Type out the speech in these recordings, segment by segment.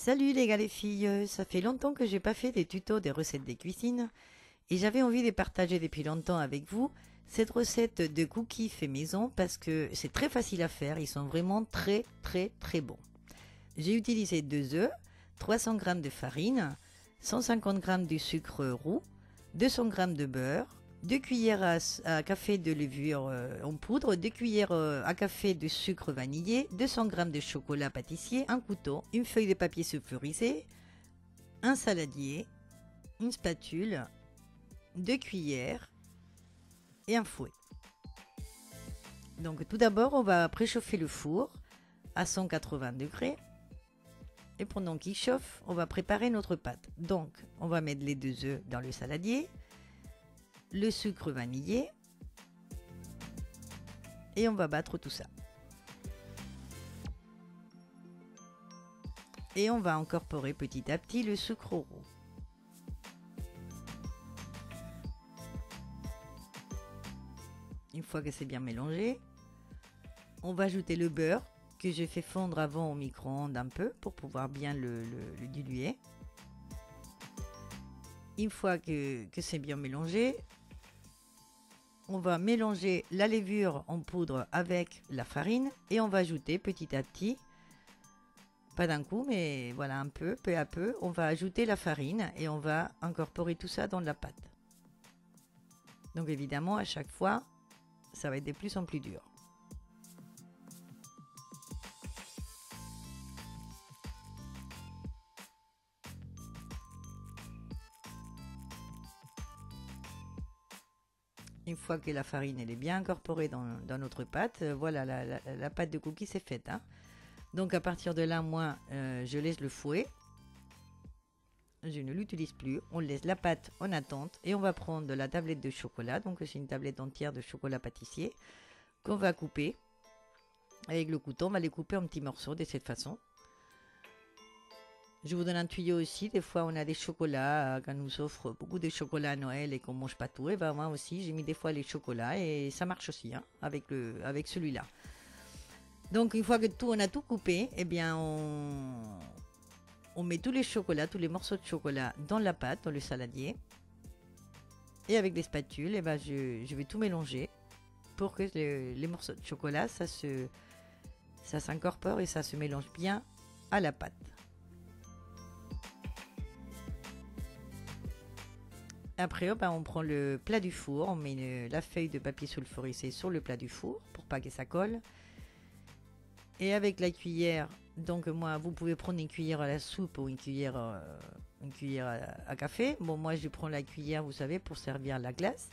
Salut les gars les filles, ça fait longtemps que j'ai pas fait des tutos des recettes des cuisines et j'avais envie de partager depuis longtemps avec vous cette recette de cookies fait maison parce que c'est très facile à faire, ils sont vraiment très bons. J'ai utilisé 2 œufs, 300 g de farine, 150 g de sucre roux, 200 g de beurre, 2 cuillères à café de levure en poudre, 2 cuillères à café de sucre vanillé, 200 g de chocolat pâtissier, un couteau, une feuille de papier sulfurisé, un saladier, une spatule, 2 cuillères et un fouet. Donc tout d'abord, on va préchauffer le four à 180 degrés. Et pendant qu'il chauffe, on va préparer notre pâte. Donc, on va mettre les 2 œufs dans le saladier, le sucre vanillé et on va battre tout ça. Et on va incorporer petit à petit le sucre roux. Une fois que c'est bien mélangé, on va ajouter le beurre que j'ai fait fondre avant au micro-ondes un peu pour pouvoir bien le diluer. Une fois que c'est bien mélangé, on va mélanger la levure en poudre avec la farine et on va ajouter petit à petit, pas d'un coup mais voilà un peu à peu, on va ajouter la farine et on va incorporer tout ça dans la pâte. Donc évidemment à chaque fois ça va être de plus en plus dur. Une fois que la farine elle est bien incorporée dans notre pâte, voilà la pâte de cookies c'est faite. Hein. Donc à partir de là, moi je laisse le fouet. Je ne l'utilise plus. On laisse la pâte en attente et on va prendre de la tablette de chocolat. Donc c'est une tablette entière de chocolat pâtissier qu'on va couper. Avec le couteau, on va les couper en petits morceaux de cette façon. Je vous donne un tuyau aussi. Des fois, on a des chocolats, quand on nous offre beaucoup de chocolat à Noël et qu'on mange pas tout. Et ben moi aussi, j'ai mis des fois les chocolats et ça marche aussi hein, avec celui-là. Donc, une fois que on a tout coupé, eh bien, on met tous les chocolats, tous les morceaux de chocolat dans la pâte, dans le saladier. Et avec des spatules, eh ben, je vais tout mélanger pour que les morceaux de chocolat, ça s'incorpore et ça se mélange bien à la pâte. Après, on prend le plat du four, on met la feuille de papier sulfurisé sur le plat du four pour pas que ça colle. Et avec la cuillère, donc moi, vous pouvez prendre une cuillère à la soupe ou une cuillère à café. Bon, moi, je prends la cuillère, vous savez, pour servir la glace.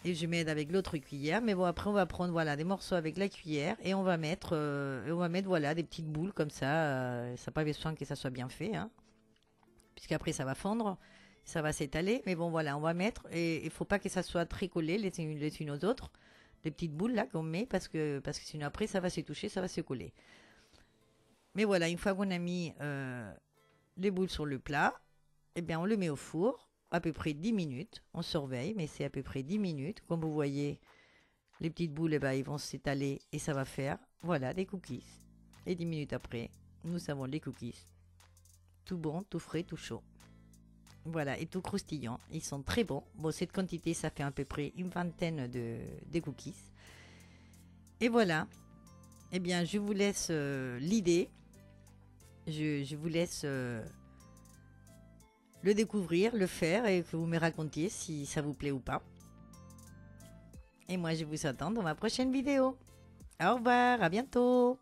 Et je m'aide avec l'autre cuillère. Mais bon, après, on va prendre voilà, des morceaux avec la cuillère et on va mettre voilà, des petites boules comme ça. Ça n'a pas besoin que ça soit bien fait, hein, puisqu'après, ça va fondre. Ça va s'étaler, mais bon voilà, on va mettre, et il faut pas que ça soit très collé les unes aux autres, des petites boules là qu'on met, parce que sinon après ça va se toucher, ça va se coller. Mais voilà, une fois qu'on a mis les boules sur le plat, eh bien on le met au four, à peu près 10 minutes, on surveille, mais c'est à peu près 10 minutes, comme vous voyez, les petites boules, eh ben, ils vont s'étaler, et ça va faire, voilà, des cookies. Et 10 minutes après, nous avons les cookies, tout bon, tout frais, tout chaud. Voilà, et tout croustillant. Ils sont très bons. Bon, cette quantité, ça fait à peu près une vingtaine de cookies. Et voilà. Eh bien, je vous laisse l'idée. Je vous laisse le découvrir, le faire et que vous me racontiez si ça vous plaît ou pas. Et moi, je vous attends dans ma prochaine vidéo. Au revoir, à bientôt.